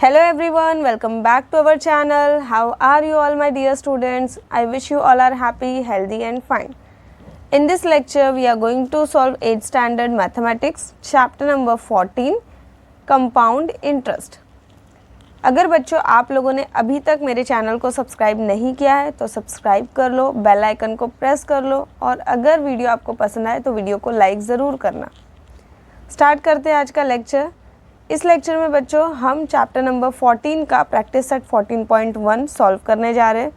Hello everyone, welcome back to our channel. How are you all my dear students? I wish you all are happy, healthy and fine. In this lecture, we are going to solve 8th standard mathematics, chapter number 14, compound interest. अगर बच्चों आप लोगों ने अभी तक मेरे channel को subscribe नहीं किया है तो सब्सक्राइब कर लो, बेल आइकन को प्रेस कर लो और अगर वीडियो आपको पसंद आए तो वीडियो को लाइक ज़रूर करना। स्टार्ट करते हैं आज का लेक्चर। इस लेक्चर में बच्चों हम चैप्टर नंबर 14 का प्रैक्टिस सेट 14.1 सॉल्व करने जा रहे हैं।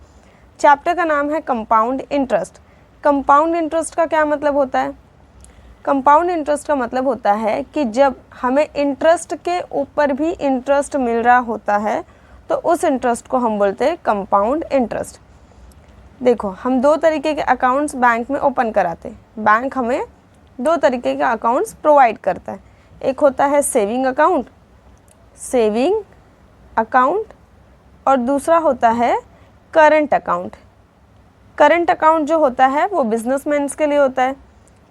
चैप्टर का नाम है कंपाउंड इंटरेस्ट। कंपाउंड इंटरेस्ट का क्या मतलब होता है? कंपाउंड इंटरेस्ट का मतलब होता है कि जब हमें इंटरेस्ट के ऊपर भी इंटरेस्ट मिल रहा होता है तो उस इंटरेस्ट को हम बोलते हैं कंपाउंड इंटरेस्ट। देखो, हम दो तरीके के अकाउंट्स बैंक में ओपन कराते हैं। बैंक हमें दो तरीके के अकाउंट्स प्रोवाइड करता है। एक होता है सेविंग अकाउंट और दूसरा होता है करंट अकाउंट। करंट अकाउंट जो होता है वो बिजनेसमैन्स के लिए होता है,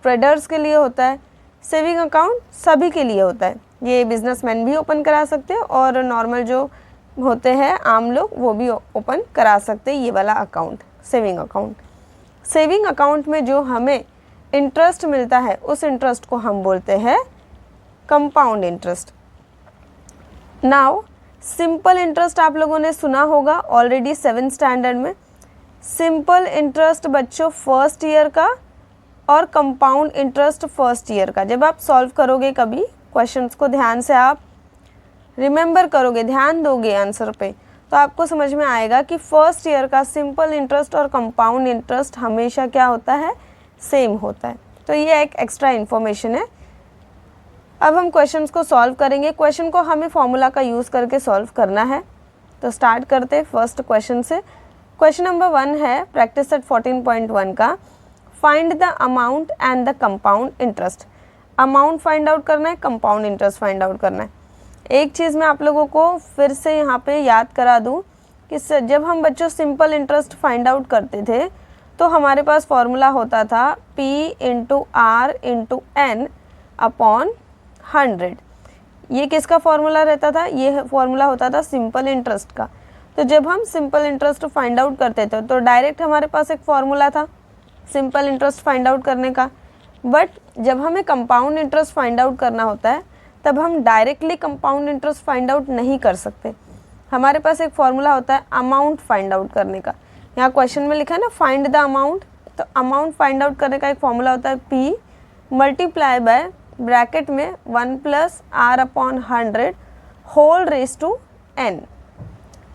ट्रेडर्स के लिए होता है। सेविंग अकाउंट सभी के लिए होता है। ये बिजनेसमैन भी ओपन करा सकते हैं और नॉर्मल जो होते हैं आम लोग वो भी ओपन करा सकते हैं ये वाला account, saving account. Saving account में जो हमें इंटरेस्ट मिलता है उस इंटरेस्ट को हम बोलते हैं compound interest. Now simple interest आप लोगों ने सुना होगा ऑलरेडी 7th स्टैंडर्ड में। सिंपल इंटरेस्ट बच्चों फर्स्ट ईयर का और कंपाउंड इंटरेस्ट फर्स्ट ईयर का। जब आप सॉल्व करोगे कभी क्वेश्चंस को ध्यान से आप रिमेंबर करोगे, ध्यान दोगे आंसर पे, तो आपको समझ में आएगा कि फर्स्ट ईयर का सिंपल इंटरेस्ट और कंपाउंड इंटरेस्ट हमेशा क्या होता है, सेम होता है। तो ये एक एक्स्ट्रा इन्फॉर्मेशन है। अब हम क्वेश्चंस को सॉल्व करेंगे। क्वेश्चन को हमें फॉर्मूला का यूज़ करके सॉल्व करना है। तो स्टार्ट करते हैं फर्स्ट क्वेश्चन से। क्वेश्चन नंबर 1 है प्रैक्टिस सेट 14.1 का, find the amount and the compound interest. Amount find out करना है, कंपाउंड इंटरेस्ट फाइंड आउट करना है। एक चीज़ मैं आप लोगों को फिर से यहाँ पे याद करा दूँ कि जब हम बच्चों सिंपल इंटरेस्ट फाइंड आउट करते थे तो हमारे पास फॉर्मूला होता था P into R into N upon 100। ये किसका फॉर्मूला रहता था? ये फॉर्मूला होता था सिंपल इंटरेस्ट का। तो जब हम सिंपल इंटरेस्ट फाइंड आउट करते थे तो डायरेक्ट हमारे पास एक फॉर्मूला था सिंपल इंटरेस्ट फाइंड आउट करने का। बट जब हमें कंपाउंड इंटरेस्ट फाइंड आउट करना होता है तब हम directly compound interest find out नहीं कर सकते। हमारे पास एक फॉर्मूला होता है अमाउंट फाइंड आउट करने का। यहाँ क्वेश्चन में लिखा है ना फाइंड द अमाउंट, तो अमाउंट फाइंड आउट करने का एक फॉर्मूला होता है P मल्टीप्लाई बाय ब्रैकेट में 1 plus R upon 100 whole raise to n।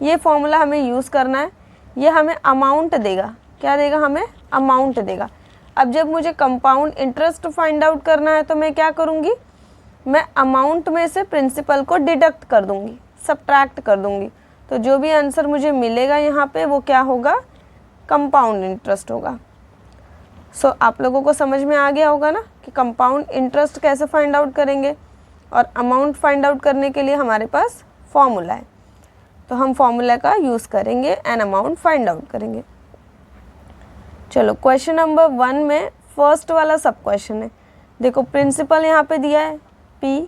ये फॉर्मूला हमें यूज़ करना है। ये हमें अमाउंट देगा। क्या देगा? हमें अमाउंट देगा। अब जब मुझे कंपाउंड इंटरेस्ट फाइंड आउट करना है तो मैं क्या करूँगी? मैं अमाउंट में से प्रिंसिपल को डिडक्ट कर दूँगी, सब्ट्रैक्ट कर दूँगी। तो जो भी आंसर मुझे मिलेगा यहाँ पे वो क्या होगा? कंपाउंड इंटरेस्ट होगा। सो आप लोगों को समझ में आ गया होगा ना कि कंपाउंड इंटरेस्ट कैसे फाइंड आउट करेंगे और अमाउंट फाइंड आउट करने के लिए हमारे पास फॉर्मूला है। तो हम फॉर्मूला का यूज़ करेंगे एंड अमाउंट फाइंड आउट करेंगे। चलो क्वेश्चन नंबर 1 में फर्स्ट वाला सब क्वेश्चन है। देखो प्रिंसिपल यहाँ पे दिया है P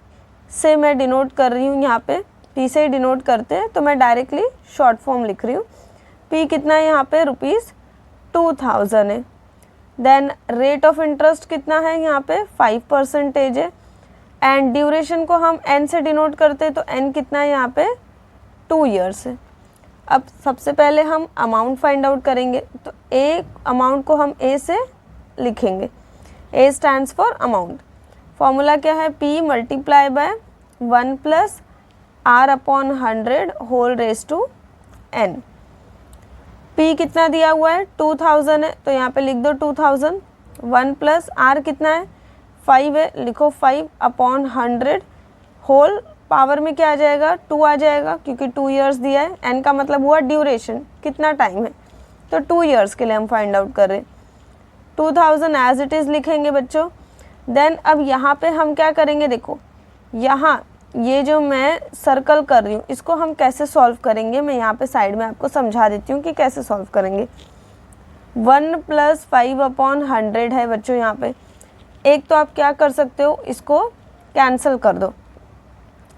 से मैं डिनोट कर रही हूँ, यहाँ पे P से ही डिनोट करते हैं तो मैं डायरेक्टली शॉर्ट फॉर्म लिख रही हूँ। P कितना है यहाँ पे? ₹2000 है। देन रेट ऑफ इंटरेस्ट कितना है? यहाँ पे 5% है। एंड ड्यूरेशन को हम n से डिनोट करते हैं तो n कितना है यहाँ पे? 2 ईयर्स है। अब सबसे पहले हम अमाउंट फाइंड आउट करेंगे तो A अमाउंट को हम A से लिखेंगे। A stands for amount. Formula क्या है? P multiply by 1 plus R upon 100 whole raise to n। P कितना दिया हुआ है? 2000 है तो यहाँ पे लिख दो 2000। 1 प्लस आर कितना है? 5 है, लिखो 5 अपॉन 100 होल पावर में क्या आ जाएगा? 2 आ जाएगा क्योंकि 2 इयर्स दिया है। n का मतलब हुआ ड्यूरेशन, कितना टाइम है, तो 2 इयर्स के लिए हम फाइंड आउट कर रहे हैं। 2000 एज इट इज़ लिखेंगे बच्चों। देन अब यहाँ पे हम क्या करेंगे? देखो यहाँ ये जो मैं सर्कल कर रही हूँ इसको हम कैसे सॉल्व करेंगे, मैं यहाँ पे साइड में आपको समझा देती हूँ कि कैसे सॉल्व करेंगे। 1 प्लस 5 अपॉन 100 है बच्चों यहाँ पे। एक तो आप क्या कर सकते हो, इसको कैंसिल कर दो।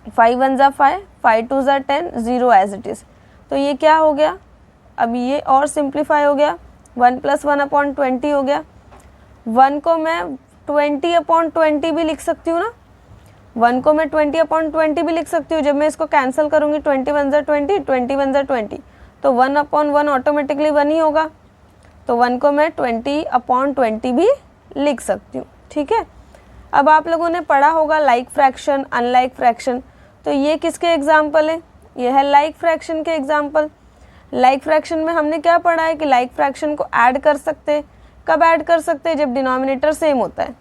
5 वन ज़ा 5, 5 टू ज़ा 10, 0 एज इट इज़। तो ये क्या हो गया, अब ये और सिंप्लीफाई हो गया, 1 + 1/20 हो गया। 1 को मैं 20/20 भी लिख सकती हूँ ना, 1 को मैं 20/20 भी लिख सकती हूँ। जब मैं इसको कैंसिल करूँगी 20 वन ज़ा 20, 20 वन ज़ा 20, तो 1/1 ऑटोमेटिकली 1 ही होगा। तो 1 को मैं 20/20 भी लिख सकती हूँ, ठीक है। अब आप लोगों ने पढ़ा होगा लाइक फ्रैक्शन, अनलाइक फ्रैक्शन, तो ये किसके एग्जाम्पल है, ये है लाइक फ्रैक्शन के एग्जाम्पल। लाइक फ्रैक्शन में हमने क्या पढ़ा है कि लाइक फ्रैक्शन को ऐड कर सकते, कब ऐड कर सकते, जब डिनोमिनेटर सेम होता है।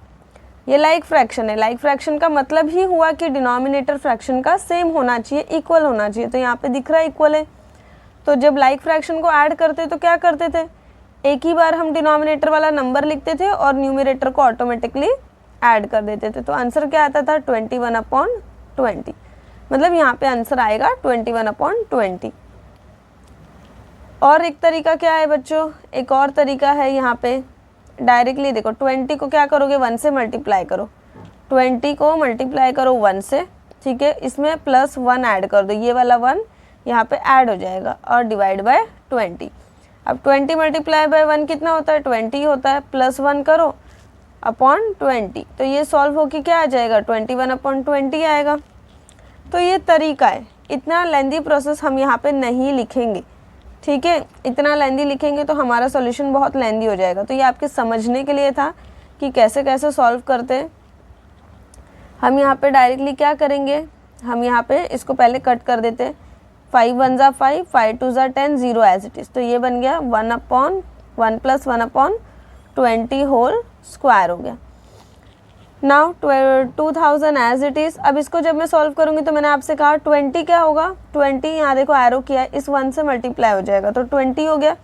ये लाइक फ्रैक्शन है। लाइक फ्रैक्शन का मतलब ही हुआ कि डिनोमिनेटर फ्रैक्शन का सेम होना चाहिए, इक्वल होना चाहिए। तो यहाँ पे दिख रहा है इक्वल है। तो जब लाइक फ्रैक्शन को ऐड करते तो क्या करते थे, एक ही बार हम डिनोमिनेटर वाला नंबर लिखते थे और न्यूमरेटर को ऑटोमेटिकली ऐड कर देते थे। तो आंसर क्या आता था, 21/20। मतलब यहाँ पे आंसर आएगा 21/20। और एक तरीका क्या है बच्चों, एक और तरीका है यहाँ पे डायरेक्टली देखो, 20 को क्या करोगे, 1 से मल्टीप्लाई करो, 20 को मल्टीप्लाई करो 1 से, ठीक है। इसमें +1 ऐड कर दो, ये वाला 1 यहाँ पे ऐड हो जाएगा और डिवाइड बाय 20। अब 20 × 1 कितना होता है, 20 होता है, +1 करो अपॉन 20, तो ये सॉल्व होके क्या आ जाएगा, 21/20 आएगा। तो ये तरीका है। इतना लेंदी प्रोसेस हम यहाँ पे नहीं लिखेंगे, ठीक है। इतना लेंदी लिखेंगे तो हमारा सॉल्यूशन बहुत लेंदी हो जाएगा। तो ये आपके समझने के लिए था कि कैसे कैसे सॉल्व करते हैं। हम यहाँ पे डायरेक्टली क्या करेंगे, हम यहाँ पे इसको पहले कट कर देते हैं। 5 वन ज़ा 5, 5 टू ज़ा 10, 0 एज इट इज़। तो ये बन गया 1/1 + 1/20 होल स्क्वायर हो गया। Now 2000 as it is. अब इसको जब मैं सॉल्व करूँगी तो मैंने आपसे कहा 20 क्या होगा, 20 यहाँ देखो एरो किया है, इस 1 से मल्टीप्लाई हो जाएगा तो 20 हो गया।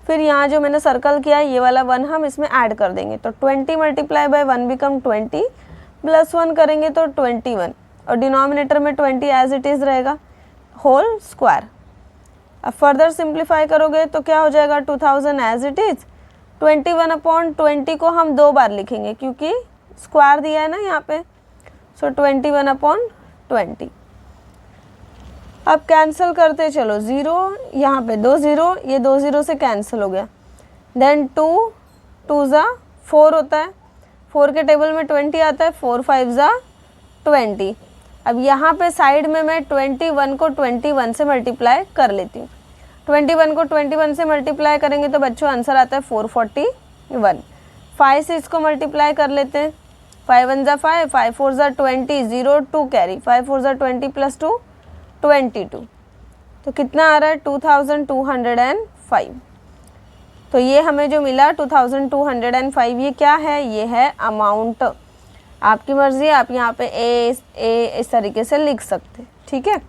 फिर यहाँ जो मैंने सर्कल किया है ये वाला 1 हम इसमें ऐड कर देंगे, तो 20 × 1 बिकम 20, +1 करेंगे तो 21, और डिनोमिनेटर में 20 एज इट इज़ रहेगा होल स्क्वायर। अब फर्दर सिंप्लीफाई करोगे तो क्या हो जाएगा, 2000 एज इट इज़। 21/20 को हम 2 बार लिखेंगे क्योंकि स्क्वायर दिया है ना यहाँ पे, सो 21/20। अब कैंसिल करते चलो, 0 यहाँ पे 2 0, ये 2 0 से कैंसिल हो गया। देन 2 2 ज़ा 4 होता है, 4 के टेबल में 20 आता है, 4 5 ज़ा 20। अब यहाँ पे साइड में मैं 21 को 21 से मल्टीप्लाई कर लेती हूँ। 21 को 21 से मल्टीप्लाई करेंगे तो बच्चों आंसर आता है 441। 5 से इसको मल्टीप्लाई कर लेते हैं, 5 वन ज़ा 5, 5 4 ज़ा 20, 0 2 कैरी, 5 4 ज़ा 20 + 2 22। तो कितना आ रहा है, 2205। तो ये हमें जो मिला 2205, ये क्या है, ये है अमाउंट। आपकी मर्ज़ी है, आप यहाँ पे ए इस तरीके से लिख सकते, ठीक है।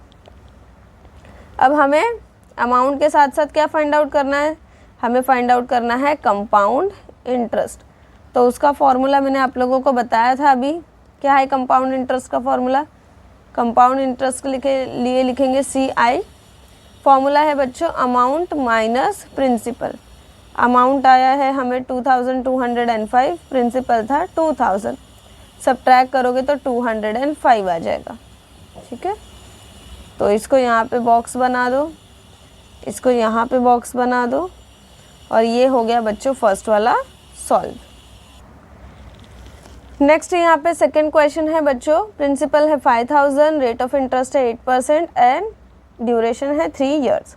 अब हमें अमाउंट के साथ साथ क्या फाइंड आउट करना है, हमें फाइंड आउट करना है कंपाउंड इंटरेस्ट। तो उसका फॉर्मूला मैंने आप लोगों को बताया था अभी, क्या है कंपाउंड इंटरेस्ट का फॉर्मूला। कंपाउंड इंटरेस्ट के लिए लिखेंगे CI। फॉर्मूला है बच्चों अमाउंट माइनस प्रिंसिपल। अमाउंट आया है हमें 2205, प्रिंसिपल था 2000, सब्ट्रैक्ट करोगे तो 205 आ जाएगा, ठीक है। तो इसको यहाँ पे बॉक्स बना दो, इसको यहाँ पे बॉक्स बना दो, और ये हो गया बच्चों फर्स्ट वाला सॉल्व। नेक्स्ट यहाँ पे सेकंड क्वेश्चन है बच्चों, प्रिंसिपल है 5000, रेट ऑफ इंटरेस्ट है 8% एंड ड्यूरेशन है 3 years।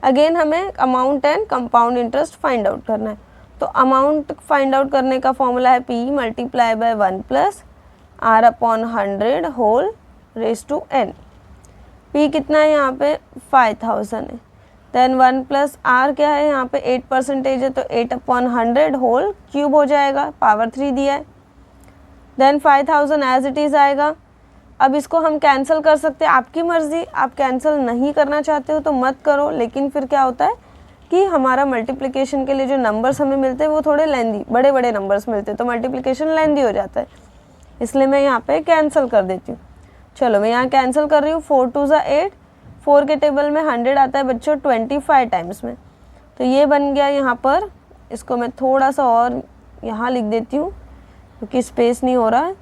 अगेन हमें amount and compound interest find out करना है। तो अमाउंट फाइंड आउट करने का फॉर्मूला है P × 1 + R/100 whole raise to n। P कितना है यहाँ पे 5000 है, देन 1 + R क्या है यहाँ पे 8% है, तो 8/100 होल क्यूब हो जाएगा, पावर 3 दिया है। देन 5000 एज इट इज़ आएगा। अब इसको हम कैंसिल कर सकते हैं, आपकी मर्ज़ी, आप कैंसिल नहीं करना चाहते हो तो मत करो। लेकिन फिर क्या होता है कि हमारा मल्टीप्लिकेशन के लिए जो नंबर्स हमें मिलते हैं वो थोड़े लेंदी, बड़े बड़े नंबर्स मिलते हैं, तो मल्टीप्लिकेशन लेंदी हो जाता है, इसलिए मैं यहाँ पे कैंसिल कर देती हूँ। चलो मैं यहाँ कैंसिल कर रही हूँ। 4 2 ज़ा 8, 4 के टेबल में 100 आता है बच्चों 25 टाइम्स में, तो ये बन गया यहाँ पर। इसको मैं थोड़ा सा और यहाँ लिख देती हूँ क्योंकि स्पेस नहीं हो रहा है।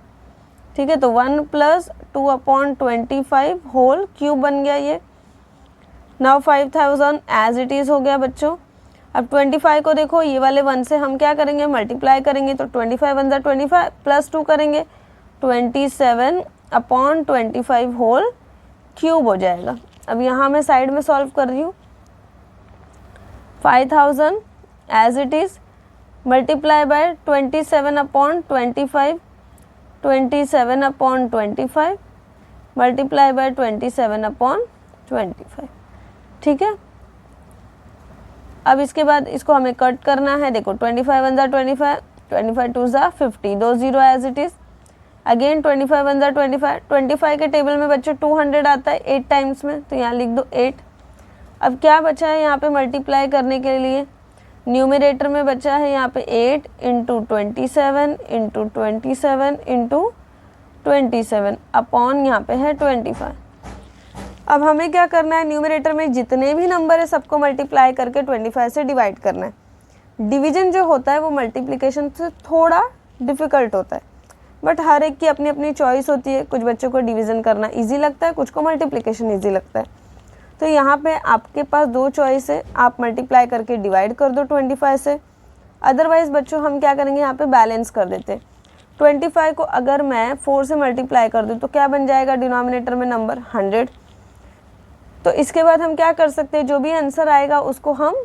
ठीक है, तो 1 प्लस 2/25 होल क्यूब बन गया ये। नाउ 5000 एज इट इज़ हो गया बच्चों। अब 25 को देखो, ये वाले 1 से हम क्या करेंगे, मल्टीप्लाई करेंगे, तो 25 × 25 प्लस 2 करेंगे, 27/25 होल क्यूब हो जाएगा। अब यहाँ मैं साइड में सॉल्व कर रही हूँ। 5000 as it is multiply by 27/25, 27/25 multiply by 27/25, ठीक है। अब इसके बाद इसको हमें कट करना है। देखो 25 × 25, 25 2 50, 2 0 एज इट इज़। अगेन 25 × 25, 25 के टेबल में बच्चों 200 आता है 8 टाइम्स में, तो यहाँ लिख दो 8। अब क्या बचा है यहाँ पे मल्टीप्लाई करने के लिए, न्यूमरेटर में बचा है यहाँ पे 8 × 27 × 27 × 27 अपॉन यहाँ पे है 25। अब हमें क्या करना है, न्यूमरेटर में जितने भी नंबर है सबको मल्टीप्लाई करके 25 से डिवाइड करना है। डिवीजन जो होता है वो मल्टीप्लिकेशन से थोड़ा डिफ़िकल्ट होता है, बट हर एक की अपनी अपनी चॉइस होती है। कुछ बच्चों को डिवीज़न करना इजी लगता है, कुछ को मल्टीप्लिकेशन इजी लगता है। तो यहाँ पे आपके पास 2 चॉइस है, आप मल्टीप्लाई करके डिवाइड कर दो 25 से। अदरवाइज़ बच्चों हम क्या करेंगे, यहाँ पे बैलेंस कर देते। 25 को अगर मैं 4 से मल्टीप्लाई कर दूँ तो क्या बन जाएगा डिनोमिनेटर में नंबर 100। तो इसके बाद हम क्या कर सकते हैं, जो भी आंसर आएगा उसको हम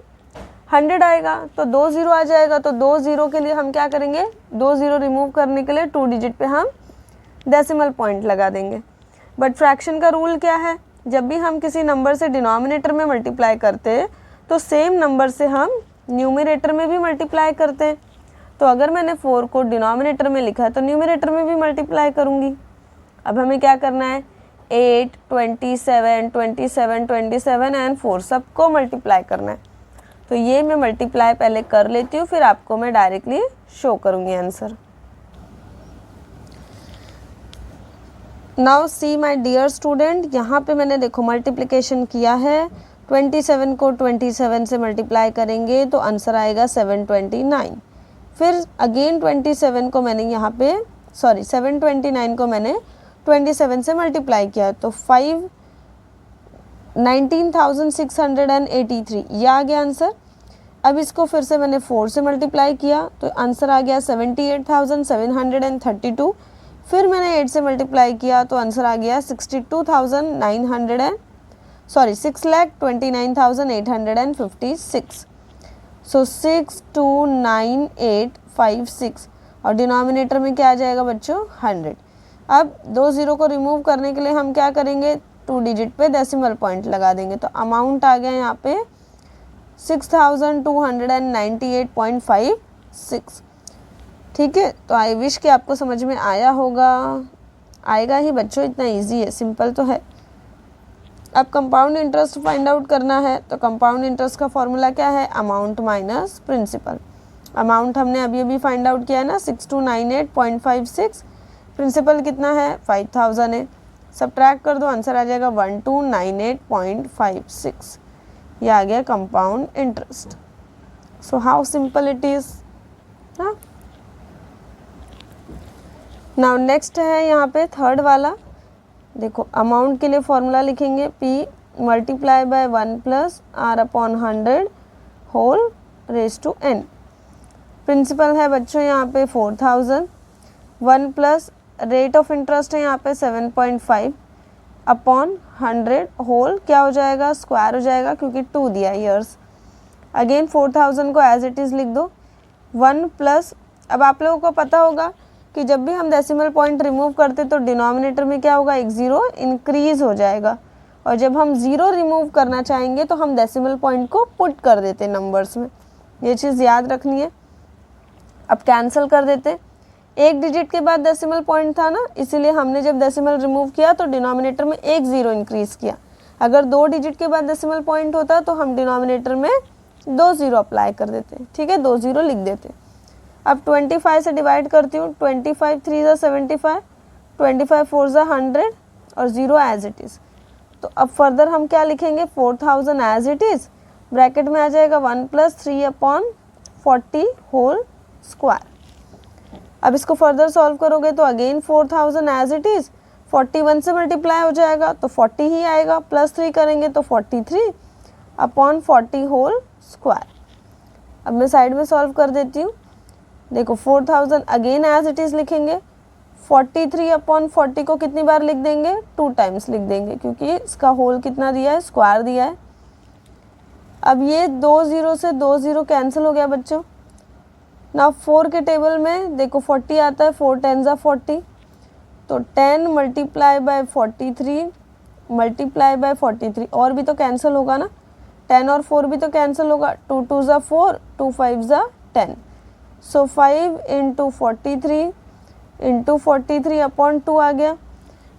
100 आएगा तो 2 0 आ जाएगा, तो 2 0 के लिए हम क्या करेंगे, 2 0 रिमूव करने के लिए 2 डिजिट पे हम डेसिमल पॉइंट लगा देंगे। बट फ्रैक्शन का रूल क्या है, जब भी हम किसी नंबर से डिनोमिनेटर में मल्टीप्लाई करते हैं तो सेम नंबर से हम न्यूमरेटर में भी मल्टीप्लाई करते हैं। तो अगर मैंने 4 को डिनोमिनेटर में लिखा है तो न्यूमरेटर में भी मल्टीप्लाई करूँगी। अब हमें क्या करना है, 8 27 27 27 एंड 4 सबको मल्टीप्लाई करना है। तो ये मैं मल्टीप्लाई पहले कर लेती हूँ, फिर आपको मैं डायरेक्टली शो करूँगी answer. Now see my dear student, यहाँ पे मैंने देखो मल्टीप्लिकेशन किया है। 27 को 27 से मल्टीप्लाई करेंगे तो आंसर आएगा 729। फिर अगेन 27 को मैंने यहाँ पे 729 को मैंने 27 से मल्टीप्लाई किया तो 19,683 ये आ गया आंसर। अब इसको फिर से मैंने 4 से मल्टीप्लाई किया तो आंसर आ गया 78,732। फिर मैंने 8 से मल्टीप्लाई किया तो आंसर आ गया 6,29,856। सो 6,29856 और डिनोमिनेटर में क्या आ जाएगा बच्चों 100। अब 2 0 को रिमूव करने के लिए हम क्या करेंगे, 2 डिजिट पे डेसिमल पॉइंट लगा देंगे। तो अमाउंट आ गया यहाँ पे 6,298.56। ठीक है, तो आई विश कि आपको समझ में आया होगा, आएगा ही बच्चों, इतना इजी है, सिंपल तो है। अब कंपाउंड इंटरेस्ट फाइंड आउट करना है तो कंपाउंड इंटरेस्ट का फॉर्मूला क्या है, अमाउंट माइनस प्रिंसिपल। अमाउंट हमने अभी अभी फाइंड आउट किया है ना 6,298.56, प्रिंसिपल कितना है 5,000 है, सब्ट्रैक्ट कर दो आंसर आ जाएगा 1,298.56। ये आ गया compound interest. So how simple it is. हाँ, नाउ नेक्स्ट है यहाँ पे थर्ड वाला। देखो अमाउंट के लिए फॉर्मूला लिखेंगे P multiply by 1 plus R/100 whole raise to n। Principal है बच्चों यहाँ पे 4,000, 1 प्लस रेट ऑफ इंटरेस्ट है यहाँ पे 7.5 अपॉन 100 होल क्या हो जाएगा, स्क्वायर हो जाएगा क्योंकि 2 दिया ईयर्स। अगेन 4,000 को एज इट इज़ लिख दो। 1 प्लस, अब आप लोगों को पता होगा कि जब भी हम डेसिमल पॉइंट रिमूव करते तो डिनोमिनेटर में क्या होगा, एक ज़ीरो इंक्रीज़ हो जाएगा, और जब हम ज़ीरो रिमूव करना चाहेंगे तो हम डेसिमल पॉइंट को पुट कर देते नंबर्स में, ये चीज़ याद रखनी है। अब कैंसिल कर देते, एक डिजिट के बाद डेसिमल पॉइंट था ना, इसीलिए हमने जब डेसिमल रिमूव किया तो डिनोमिनेटर में एक ज़ीरो इंक्रीज़ किया। अगर 2 डिजिट के बाद डेसिमल पॉइंट होता तो हम डिनोमिनेटर में 2 ज़ीरो अप्लाई कर देते। ठीक है, 2 ज़ीरो लिख देते। अब 25 से डिवाइड करती हूँ, 25 3 ज़ा 75, 25 4 ज़ा 100 और 0 एज इट इज़। तो अब फर्दर हम क्या लिखेंगे, 4,000 एज इट इज़, ब्रैकेट में आ जाएगा 1 प्लस 3/40 होल स्क्वायर। अब इसको फर्दर सॉल्व करोगे तो अगेन 4000 एज इट इज़ 41 से मल्टीप्लाई हो जाएगा तो 40 ही आएगा, +3 करेंगे तो 43 अपॉन 40 होल स्क्वायर। अब मैं साइड में सॉल्व कर देती हूँ। देखो 4000 अगेन एज इट इज़ लिखेंगे, 43 अपॉन 40 को कितनी बार लिख देंगे, 2 टाइम्स लिख देंगे, क्योंकि इसका होल कितना दिया है, स्क्वायर दिया है। अब ये 2 0 से 2 0 कैंसिल हो गया बच्चों। ना 4 के टेबल में देखो 40 आता है, 4 10 ज़ा 40, तो 10 मल्टीप्लाई बाय 43 मल्टीप्लाई बाय 43, और भी तो कैंसिल होगा ना, 10 और 4 भी तो कैंसिल होगा, 2 2 ज़ा 4, 2 5 ज़ा 10, सो 5 इंटू 43 इंटू 43 अपॉन 2 आ गया।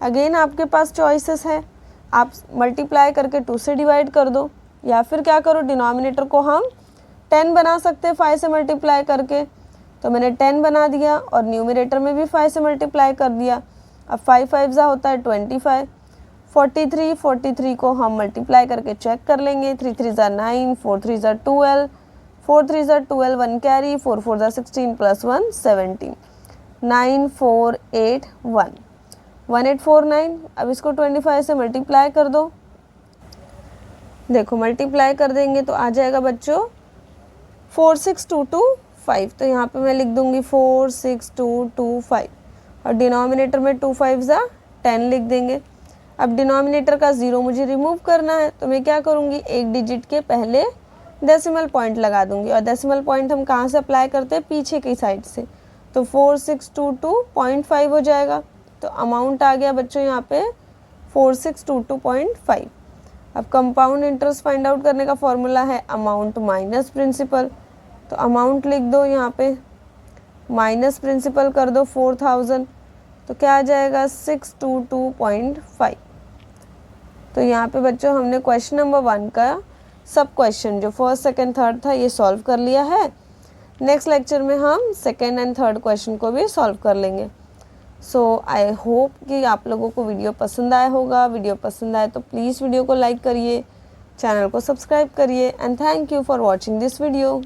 अगेन आपके पास चॉइसेस है, आप मल्टीप्लाई करके 2 से डिवाइड कर दो, या फिर क्या करो, डिनोमिनेटर को हम 10 बना सकते हैं 5 से मल्टीप्लाई करके, तो मैंने 10 बना दिया और न्यूमरेटर में भी 5 से मल्टीप्लाई कर दिया। अब 5 5 ज़ा होता है 25, 43 को हम मल्टीप्लाई करके चेक कर लेंगे, 3 3 ज़ा 9, 4 3 ज़ा 12, 4 3 ज़ा 12, 1 कैरी, 4 4 ज़ा 16 प्लस 1 17, 9 4 8 1 1849। अब इसको 25 से मल्टीप्लाई कर दो, देखो मल्टीप्लाई कर देंगे तो आ जाएगा बच्चों 46225, तो यहाँ पे मैं लिख दूंगी 46225 और डिनोमिनेटर में 2 5 ज़ा 10 लिख देंगे। अब डिनोमिनेटर का 0 मुझे रिमूव करना है, तो मैं क्या करूँगी, एक डिजिट के पहले डेसिमल पॉइंट लगा दूंगी, और डेसिमल पॉइंट हम कहाँ से अप्लाई करते हैं, पीछे की साइड से, तो 4622.5 हो जाएगा। तो अमाउंट आ गया बच्चों यहाँ पे 4622.5। अब कंपाउंड इंटरेस्ट फाइंड आउट करने का फॉर्मूला है अमाउंट माइनस प्रिंसिपल, तो अमाउंट लिख दो यहाँ पे, माइनस प्रिंसिपल कर दो 4000, तो क्या आ जाएगा 622.5। तो यहाँ पे बच्चों हमने क्वेश्चन नंबर 1 का सब क्वेश्चन जो फर्स्ट सेकंड थर्ड था ये सॉल्व कर लिया है। नेक्स्ट लेक्चर में हम सेकंड एंड थर्ड क्वेश्चन को भी सॉल्व कर लेंगे। सो आई होप कि आप लोगों को वीडियो पसंद आया होगा। वीडियो पसंद आए तो प्लीज़ वीडियो को लाइक करिए, चैनल को सब्सक्राइब करिए, and thank you for watching this video.